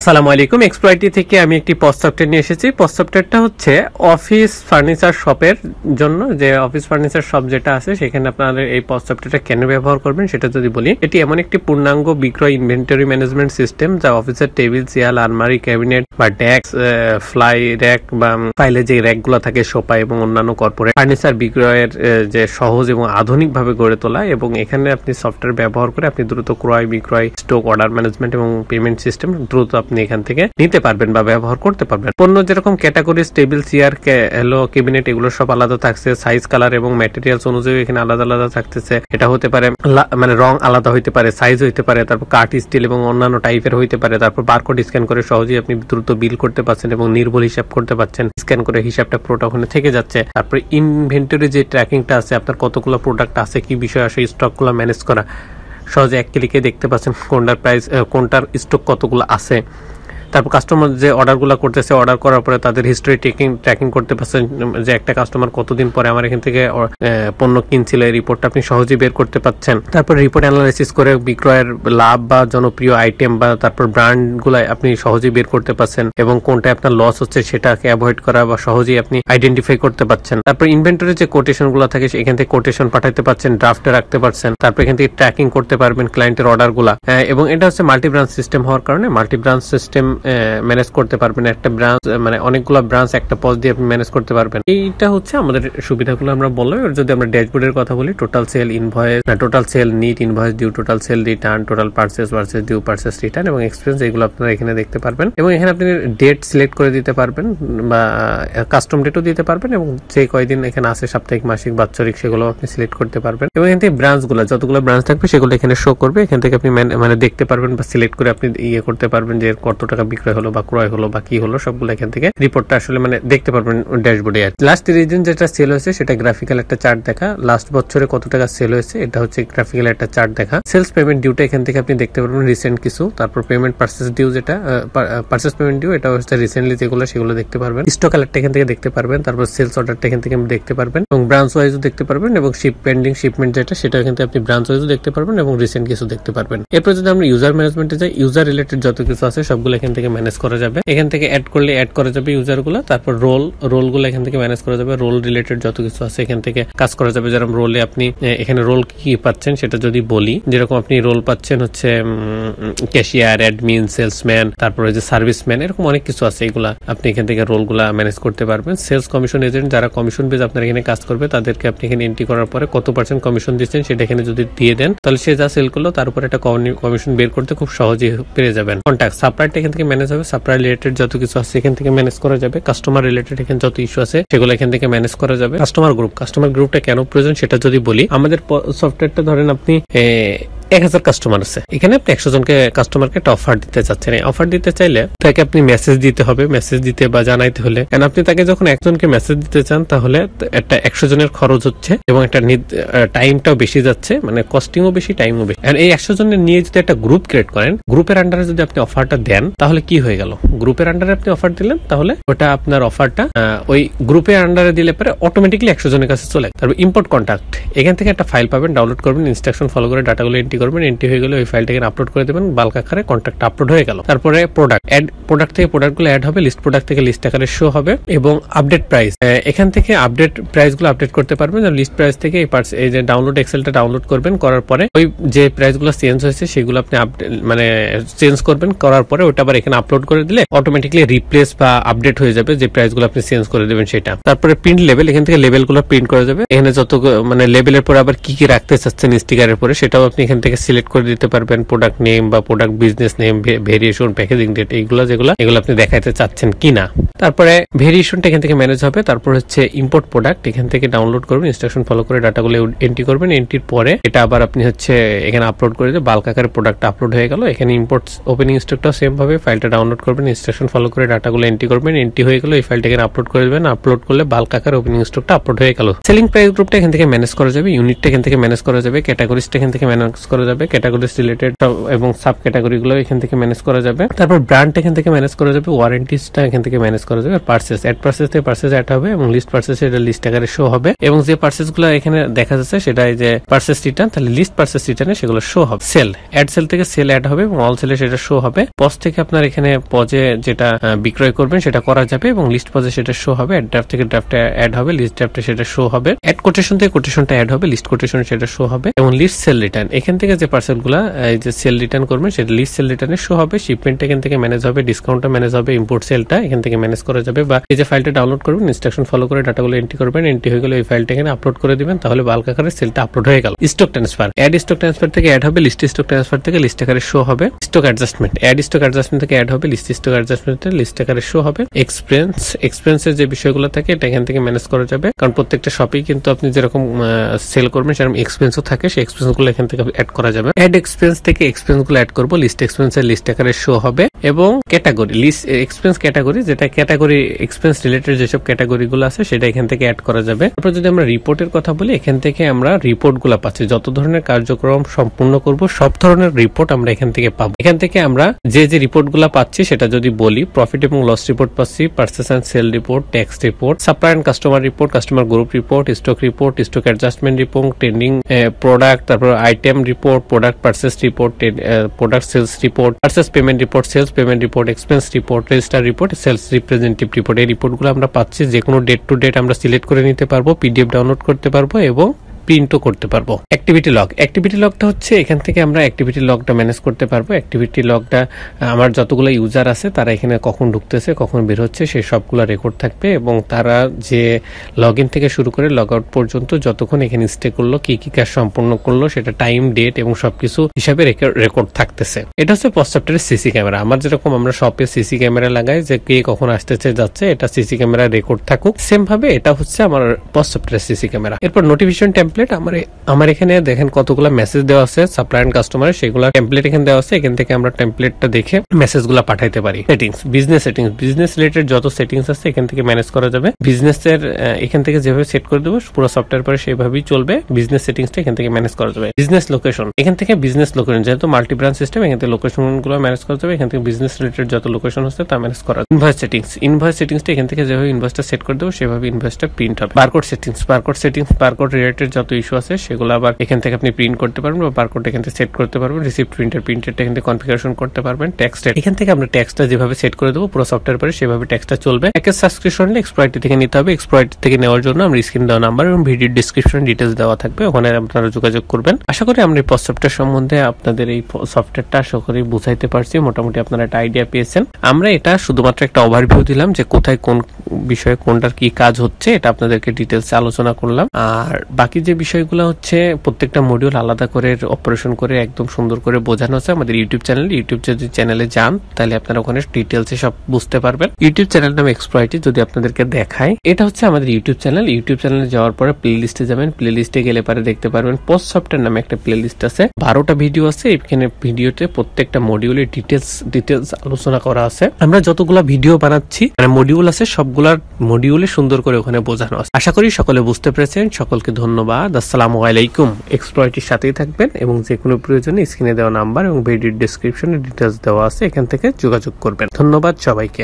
আসসালামু আলাইকুম। এক্সপ্লয়েটি থেকে আমি একটি পজ সফটওয়্যার নিয়ে এসেছি। পজ সফটওয়্যারটা হচ্ছে অফিস ফার্নিচার শপের জন্য, যে অফিস ফার্নিচার শপ যেটা আছে সেখানে আপনারা এই পজ সফটওয়্যারটা কেন ব্যবহার করবেন সেটা যদি বলি, এটি এমন একটি পূর্ণাঙ্গ বিক্রয় ইনভেন্টরি ম্যানেজমেন্ট সিস্টেম যা অফিসের টেবিল, চেয়ার, আলমারি, ক্যাবিনেট বা ডেস্ক, ফ্লাই র্যাক বা ফাইলে যে র্যাকগুলো থাকে, সোফা এবং অন্যান্য কর্পোরেট ফার্নিচার বিক্রয়ের যে সহজ এবং আধুনিকভাবে গড়ে তোলা। এবং এখানে আপনি সফটওয়্যার ব্যবহার করে আপনি দ্রুত ক্রয়, বিক্রয়, স্টক, অর্ডার ম্যানেজমেন্ট এবং পেমেন্ট সিস্টেম দ্রুত আপনি এখান থেকে নিতে পারবেন বা ব্যবহার করতে পারবেন। পণ্য যেরকম ক্যাটাগরিজ, টেবিল, চেয়ার, ক্যাবিনেট, এগুলো সব আলাদা থাকছে। সাইজ, কালার এবং ম্যাটেরিয়ালস অনুযায়ী এখানে আলাদা আলাদা থাকতেছে। এটা হতে পারে মানে রং আলাদা হইতে পারে, সাইজ হইতে পারে, তারপর কাঠ, স্টিল এবং অন্যান্য টাইপের হইতে পারে। তারপর বারকোড স্ক্যান করে সহজেই আপনি দ্রুত বিল করতে পারছেন এবং নির্ভুল হিসাব করতে পারছেন। স্ক্যান করে হিসাবটা পুরোটা ওখানে থেকে যাচ্ছে। তারপর ইনভেন্টরি যে ট্র্যাকিংটা আছে, আপনার কতগুলো প্রোডাক্ট আছে, কি বিষয় আছে, স্টকগুলো ম্যানেজ করা সহজে এক ক্লিকে দেখতে পাচ্ছেন কোনটার প্রাইস, কোনটার স্টক কতগুলো আছে। তারপর কাস্টমার যে অর্ডারগুলো করতেছে, অর্ডার করার পরে তাদের হিস্ট্রি ট্র্যাকিং করতে পারছেন, যে একটা কাস্টমার কতদিন পরে আমার এখান থেকে পণ্য কিনছিল, এই রিপোর্টটা আপনি সহজেই বের করতে পারছেন। তারপর রিপোর্ট অ্যানালাইসিস করে বিক্রয়ের লাভ বা জনপ্রিয় আইটেম বা তারপর ব্র্যান্ডগুলো আপনি সহজেই বের করতে পারছেন এবং কোনটা আপনার লস হচ্ছে সেটাকে অ্যাভয়েড করা বা সহজেই আপনি আইডেন্টিফাই করতে পারছেন। তারপর ইনভেন্টরি যে কোটেশনগুলো থাকে এখান থেকে কোটেশন পাঠাতে পারছেন, ড্রাফটে রাখতে পারছেন। তারপর এখান থেকে ট্র্যাকিং করতে পারবেন ক্লায়েন্টের অর্ডারগুলা। এবং এটা হচ্ছে মাল্টি ব্রাঞ্চ সিস্টেম হওয়ার কারণে মাল্টি ব্রাঞ্চ সিস্টেম ম্যানেজ করতে পারবেন। একটা ব্রাঞ্চ মানে অনেকগুলো ব্রাঞ্চ একটা পজ দিয়ে আপনি ম্যানেজ করতে পারবেন। এইটা হচ্ছে আমাদের সুবিধাগুলো আমরা বললাম। এবার যদি আমরা ড্যাশবোর্ডের কথা বলি, total sale, invoice, total sale, net, invoice due, total sale return, total purchase, purchase due, purchase return এবং এক্সপেন্স, এগুলো আপনারা এখানে দেখতে পারবেন। এবং এখানে আপনি ডেট সিলেক্ট করে দিতে পারবেন বা কাস্টম ডেটও দিতে পারবেন এবং যে কয়দিন এখানে আছে, সাপ্তাহিক, মাসিক, বাৎসরিক, সেগুলো আপনি সিলেক্ট করতে পারবেন। এবং এখান থেকে ব্রাঞ্চগুলো, যতগুলো ব্রাঞ্চ থাকবে সেগুলো এখানে শো করবে। এখান থেকে আপনি মানে দেখতে পারবেন বা সিলেক্ট করে আপনি ইয়ে করতে পারবেন যে কত টাকা বিক্রয় হলো বা ক্রয় হলো বা কি হলো, সবগুলো এখান থেকে রিপোর্টটা আসলে মানে দেখতে পারবেন ড্যাশবোর্ডে। লাস্ট রিজন যেটা সেল হয়েছে সেটা গ্রাফিক্যাল একটা চার্ট দেখা। লাস্ট বছরে কত টাকা সেল হয়েছে এটা হচ্ছে গ্রাফিক্যাল একটা চার্ট দেখা। সেলস পেমেন্ট ডিউটা এখান থেকে আপনি দেখতে পারবেন রিসেন্ট কিছু। তারপর পেমেন্ট পারচেজ ডিউ, যেটা পারচেজ পেমেন্ট ডিউ, এটা হচ্ছে রিসেন্টলি যেগুলো সেগুলো দেখতে পারবেন। স্টক অ্যালার্টটা এখান থেকে দেখতে পারবেন। তারপর সেলস অর্ডারটা এখান থেকে দেখতে পারবেন এবং ব্রাঞ্চ ওয়াইজও দেখতে পারবেন এবং পেন্ডিং শিপমেন্ট যেটা সেটা এখান থেকে আপনি ব্রাঞ্চ ওয়াইজও দেখতে পারবেন এবং রিসেন্ট কিছু দেখতে পারবেন। এরপর যদি আমরা ইউজার ম্যানেজমেন্টে যাই, ইউজার রিলেটেড যত কিছু আছে সবগুলো এখান থেকে ম্যানেজ করা যাবে। এখান থেকে অ্যাড করলে অ্যাড করা যাবে ইউজারগুলো। তারপর রোলগুলো এখান থেকে ম্যানেজ করা যাবে। রোল রিলেটেড যত কিছু আছে এখান থেকে কাজ করা যাবে। যেরকম রোলে আপনি এখানে রোল কি পাচ্ছেন সেটা যদি বলি, যেরকম আপনি রোল পাচ্ছেন হচ্ছে ক্যাশিয়ার, অ্যাডমিন, সেলসম্যান, তারপর যে সার্ভিসম্যান, এরকম অনেক কিছু আছে। এগুলা আপনি এখান থেকে রোলগুলা ম্যানেজ করতে পারবেন। সেলস কমিশন এজেন্ট, যারা কমিশন বেজ আপনার এখানে কাজ করবে তাদেরকে আপনি এখানে এন্ট্রি করার পরে কত % কমিশন দিচ্ছেন সেটা এখানে যদি দিয়ে দেন তাহলে সে যা সেল করলো তার উপর একটা কমিশন বের করতে খুব সহজেই পেরে যাবেন। কন্ট্যাক্ট, সাপ্লাইটা এখান থেকে ম্যানেজ হবে। সাপ্লাই রিলেটেড যত কিছু আছে এখান থেকে ম্যানেজ করা যাবে। কাস্টমার রিলেটেড এখানে যত ইস্যু আছে সেগুলো এখান থেকে ম্যানেজ করা যাবে। কাস্টমার গ্রুপটা কেন প্রয়োজন সেটা যদি বলি, আমাদের সফটওয়্যারটা ধরেন আপনি 1000 কাস্টমার আছে, এখানে আপনি 100 জনকে কাস্টমারকে একটা অফার দিতে চাচ্ছেন। অফার দিতে চাইলে তাকে আপনি মেসেজ দিতে হবে। মেসেজ দিতে বা জানাইতে হলে, কারণ আপনি তাকে যখন একজনকে মেসেজ দিতে চান তাহলে একটা 100 জনের খরচ হচ্ছে এবং একটা টাইমটাও বেশি যাচ্ছে, মানে কস্টিংও বেশি, টাইমও বেশি। এই 100 জনের নিয়ে যদি একটা গ্রুপ ক্রিয়েট করেন, গ্রুপের আন্ডারে যদি আপনি অফারটা দেন তাহলে কি হয়ে গেল, গ্রুপের আন্ডারে আপনি অফার দিলেন তাহলে ওটা আপনার অফারটা ওই গ্রুপের আন্ডারে দিলে পরে অটোমেটিকলি 100 জনের কাছে চলে। তারপর ইম্পোর্ট কন্ট্যাক্ট, এখান থেকে একটা ফাইল পাবেন, ডাউনলোড করবেন, ইনস্ট্রাকশন ফলো করে ডাটাগুলো এন্ট্রি করবেন। এন্ট্রি হয়ে গেলে ওই ফাইলটাকে আপলোড করে দেবেন, বাল্ক আকারে কন্ট্যাক্ট আপলোড হয়ে গেল। তারপরে প্রোডাক্ট থেকে প্রোডাক্টগুলো অ্যাড হবে, লিস্ট প্রোডাক্ট থেকে লিস্ট আকারে শো হবে এবং আপডেট প্রাইস, এখান থেকে আপডেট প্রাইসগুলো আপডেট করতে পারবেন। লিস্ট প্রাইস থেকে এই যে ডাউনলোড এক্সেলটা ডাউনলোড করবেন, করার পরে ওই যে প্রাইসগুলো চেঞ্জ হয়েছে সেগুলো আপনি মানে চেঞ্জ করবেন, করার পরে ওটা আবার এখানে আপলোড করে দিলে অটোমেটিকলি রিপ্লেস বা আপডেট হয়ে যাবে যে প্রাইসগুলো আপনি চেঞ্জ করে দেবেন সেটা। তারপরে প্রিন্ট লেভেল, এখান থেকে লেভেলগুলো প্রিন্ট করা যাবে। এখানে যত মানে লেভেলের পরে আবার কি কি রাখতে চাচ্ছেন স্টিকারের পরে সেটাও আপনি এখান থেকে সিলেক্ট করে দিতে পারবেন। প্রোডাক্ট নেম বা product business name, variation, packaging date, এগুলো আপনি দেখাতে চাচ্ছেন কিনা। তারপরে ভেরিয়েশনটা এখান থেকে ম্যানেজ হবে। তারপর হচ্ছে ইম্পোর্ট প্রোডাক্ট, এখান থেকে ডাউনলোড করবেন, ইনস্ট্রাকশন ফলো করে ডাটাগুলো এন্ট্রি করবেন। এন্ট্রির পরে এটা আবার আপনি হচ্ছে এখানে আপলোড করে দিয়ে বাল্ক আকারে প্রোডাক্ট আপলোড হয়ে গেল। এখানে ইম্পোর্ট ওপেনিং স্টকটা সেম ভাবে ফাইলটা ডাউনলোড করবেন, ইনস্ট্রাকশন ফলো করে ডাটাগুলো এন্ট্রি করবেন। এন্ট্রি হয়ে গেল, এই ফাইলটা এখানে আপলোড করে দেবেন। আপলোড করলে বাল্ক আকারে ওপেনিং স্টকটা আপলোড হয়ে গেল। সেলিং প্রাইস গ্রুপটা এখান থেকে ম্যানেজ করা যাবে, ইউনিটটা এখান থেকে ম্যানেজ করা যাবে, ক্যাটাগরিজটা এখান থেকে ম্যানেজ করা করা যাবে, ক্যাটাগরিজ রিলেটেড এবং সাব ক্যাটাগরি গুলো এখান থেকে ম্যানেজ করা যাবে। তারপর ব্র্যান্ড এখান থেকে ম্যানেজ করা যাবে, ওয়ারেন্টিসটা এখান থেকে ম্যানেজ করা যাবে, পার্সেস অ্যাড পার্সেস থেকে পার্সেস অ্যাড হবে এবং লিস্ট পার্সেস এটা লিস্ট আকারে শো হবে এবং যে পার্সেস গুলো এখানে দেখা যাচ্ছে সেটা এই যে পার্সেস রিটার্ন, তাহলে লিস্ট পার্সেস রিটার্নে সেগুলো শো হবে। সেল অ্যাড সেল থেকে সেল অ্যাড হবে এবং অল সেলে সেটা শো হবে। পজ থেকে আপনার এখানে পজে যেটা বিক্রয় করবেন সেটা করা যাবে এবং লিস্ট পজে সেটা শো হবে। অ্যাড ড্রাফট থেকে ড্রাফটে অ্যাড হবে, লিস্ট ড্রাফটে সেটা শো হবে। অ্যাড কোটেশন থেকে কোটেশনটা অ্যাড হবে, লিস্ট কোটেশন সেটা শো হবে এবং লিস্ট সেল রিটার্ন এখান থেকে যে পার্সেল গুলা এই যে সেল রিটার্ন করবেন সেটা লিস্ট সেল রিটার্নে শো হবে। শিপমেন্ট এখান থেকে ম্যানেজ হবে, ডিসকাউন্টটা ম্যানেজ হবে, ইম্পোর্ট সেলটা এখান থেকে ম্যানেজ করা যাবে। বা এই যে ফাইলটা ডাউনলোড করবেন, ইনস্ট্রাকশন ফলো করে ডাটাগুলো এন্ট্রি করবেন, এন্ট্রি হয়ে গেলে এই ফাইলটা এখানে আপলোড করে দিবেন, তাহলে বাল্ক আকারে সেলটা আপলোড হয়ে গেল। Stock transfer add stock transfer থেকে অ্যাড হবে, লিস্ট স্টক ট্রান্সফার থেকে লিস্ট আকারে শো হবে। Stock adjustment add stock adjustment থেকে অ্যাড হবে, লিস্ট স্টক অ্যাডজাস্টমেন্ট লিস্ট আকারে শো হবে। এক্সপেন্সের যে বিষয়গুলো থাকে এটা এখান থেকে ম্যানেজ করা যাবে, কারণ প্রত্যেকটা শপেই কিন্তু আপনি যেরকম সেল করবেন সেরকম এক্সপেন্সও থাকে, সেই এক্সপেন্স গুলো এখান থেকে অ্যাড করা যাবে। অ্যাড এক্সপেন্স থেকে এক্সপেন্স গুলো অ্যাড করবো, লিস্ট এক্সপেন্সের লিস্ট আকারে শো হবে এবং ক্যাটাগরি লিস্ট এক্সপেন্স ক্যাটাগরি যেটা ক্যাটাগরি এক্সপেন্স রিলেটেড যেসব ক্যাটাগরি গুলো আছে সেটা এখান থেকে অ্যাড করা যাবে। তারপর যদি আমরা রিপোর্টের কথা বলি, এখান থেকে আমরা রিপোর্ট গুলো পাচ্ছি, যত ধরনের কার্যক্রম সম্পূর্ণ করব সব ধরনের রিপোর্ট আমরা এখান থেকে পাবো। এখান থেকে আমরা যে রিপোর্ট গুলো পাচ্ছি সেটা যদি বলি, প্রফিট এবং লস রিপোর্ট পাচ্ছি, purchase and sale report, tax report, supply and customer report, customer group report, stock adjustment report, trending product, তারপর item report, product purchase report, product sales report, purchase payment report, sales payment report, expense report, register report, sales representative report. এই রিপোর্টগুলো আমরা পাচ্ছি, যে কোনো date to date আমরা select করে নিতে পারবো, পিডিএফ ডাউনলোড করতে পারবো এবং প্রিন্টও করতে পারবো। অ্যাক্টিভিটি লগটা হচ্ছে এখান থেকে আমরা অ্যাক্টিভিটি লগটা ম্যানেজ করতে পারবো। অ্যাক্টিভিটি লগটা আমার যতগুলো ইউজার আছে তারা এখানে কখন ঢুকতেছে কখন বের হচ্ছে সেই সবগুলো রেকর্ড থাকবে এবং তারা যে লগ ইন থেকে শুরু করে লগ আউট পর্যন্ত যতক্ষণ এখানে স্টে করলো, কি কি কাজ সম্পূর্ণ করলো সেটা টাইম, ডেট এবং সবকিছু হিসাবে রেকর্ড থাকতেছে। এটা হচ্ছে পজ সফটওয়্যারের সিসি ক্যামেরা। আমার যেরকম আমরা শপে সিসি ক্যামেরা লাগাই যে কে কখন আসতেছে যাচ্ছে, এটা সিসি ক্যামেরা রেকর্ড থাকুক, সেম ভাবে এটা হচ্ছে আমার পজ সফটওয়্যারের সিসি ক্যামেরা। এরপর নোটিফিকেশন টেমপ্লেট, আমার এখানে দেখেন কতগুলো মেসেজ দেওয়া আছে সাপ্লাই এন্ড কাস্টমারের, সেগুলো টেমপ্লেট এখানে দেওয়া আছে। এখান থেকে আমরা টেমপ্লেটটা দেখে মেসেজগুলো পাঠাইতে পারি। বিজনেস রিলেটেড যত সেটিংস আছে এখান থেকে ম্যানেজ করা যাবে। বিজনেসের এখান থেকে যেভাবে সেট করে দেবো পুরো সফটওয়্যার পরে সেভাবেই চলবে। বিজনেস সেটিংসটা এখান থেকে ম্যানেজ করা যাবে। বিজনেস লোকেশন এখান থেকে বিজনেস লোকেশন, যেহেতু মাল্টি ব্রাঞ্চ সিস্টেম এখান থেকে লোকেশন গুলো ম্যানেজ করা যাবে। এখান থেকে বিজনেস রিলেটেড যত লোকেশন আছে তা ম্যানেজ করা। ইনভয়েস সেটিংসটা এখান থেকে যেভাবে ইনভয়েসটা সেট করে দেবো সেভাবে ইনভয়েসটা প্রিন্ট হবে। বারকোড রিলেটেড যত ইস্যু আছে সেগুলো আবার এখান থেকে আপনি প্রিন্ট করতে পারবেন বা বারকোড এখান থেকে সেট করতে পারবেন। রিসিপ্ট প্রিন্টারটা এখান থেকে কনফিগারেশন করতে পারবেন। ট্যাক্স এখান থেকে আমরা ট্যাক্সটা যেভাবে সেট করে দেবো পুরো সফটওয়্যার পরে সেভাবে ট্যাক্সটা চলবে। প্যাকেজ সাবস্ক্রিপশন এক্সপ্লয়েট থেকে নিতে হবে। এক্সপ্লয়েট থেকে নেওয়ার জন্য আমরা স্ক্রিন দেওয়া নাম্বার এবং ভিডিও ডিসক্রিপশন ডিটেলস দেওয়া থাকবে, ওখানে আপনারা যোগাযোগ করবেন। আশা করি আমরা এই পজ সফটওয়্যার সম্বন্ধে আপনাদের এই সফটওয়্যারটা আশা করি বুঝাইতে পারছি, মোটামুটি আপনারা একটা আইডিয়া পেয়েছেন। আমরা এটা শুধুমাত্র একটা ওভারভিউ দিলাম যে কোথায় কোন বিষয়ে কোনটার কি কাজ হচ্ছে, এটা আপনাদেরকে ডিটেলসে আলোচনা করলাম। আর বাকি যে বিষয়গুলো হচ্ছে প্রত্যেকটা মডিউল আলাদা করে অপারেশন করে একদম সুন্দর করে বোঝানো আছে আমাদের ইউটিউব যদি চ্যানেলে যান তাহলে আপনারা ওখানে ডিটেলসে সব বুঝতে পারবেন। ইউটিউব চ্যানেল নাম এক্সপ্লয়েট যদি আপনাদেরকে দেখায়, এটা হচ্ছে আমাদের ইউটিউব চ্যানেলে যাওয়ার পরে প্লে লিস্টে যাবেন। প্লে লিস্টে গেলে পরে দেখতে পারবেন পজ সফটওয়্যার নামে একটা প্লে লিস্ট আছে, 12টা ভিডিও আছে। এখানে ভিডিওতে প্রত্যেকটা মডিউলের ডিটেলস আলোচনা করা আছে। আমরা যতগুলা ভিডিও বানাচ্ছি মানে মডিউল আছে সবগুলার মডিউলে সুন্দর করে ওখানে বোঝানো আছে। আশা করি সকলে বুঝতে পেরেছেন। সকলকে ধন্যবাদ। আসসালামু আলাইকুম। এক্সপ্লয়েটের সাথেই থাকবেন এবং যে কোনো প্রয়োজনে স্ক্রিনে দেওয়া নাম্বার এবং ভিডিওর ডেসক্রিপশনে ডিটেলস দেওয়া আছে, এখান থেকে যোগাযোগ করবেন। ধন্যবাদ সবাইকে।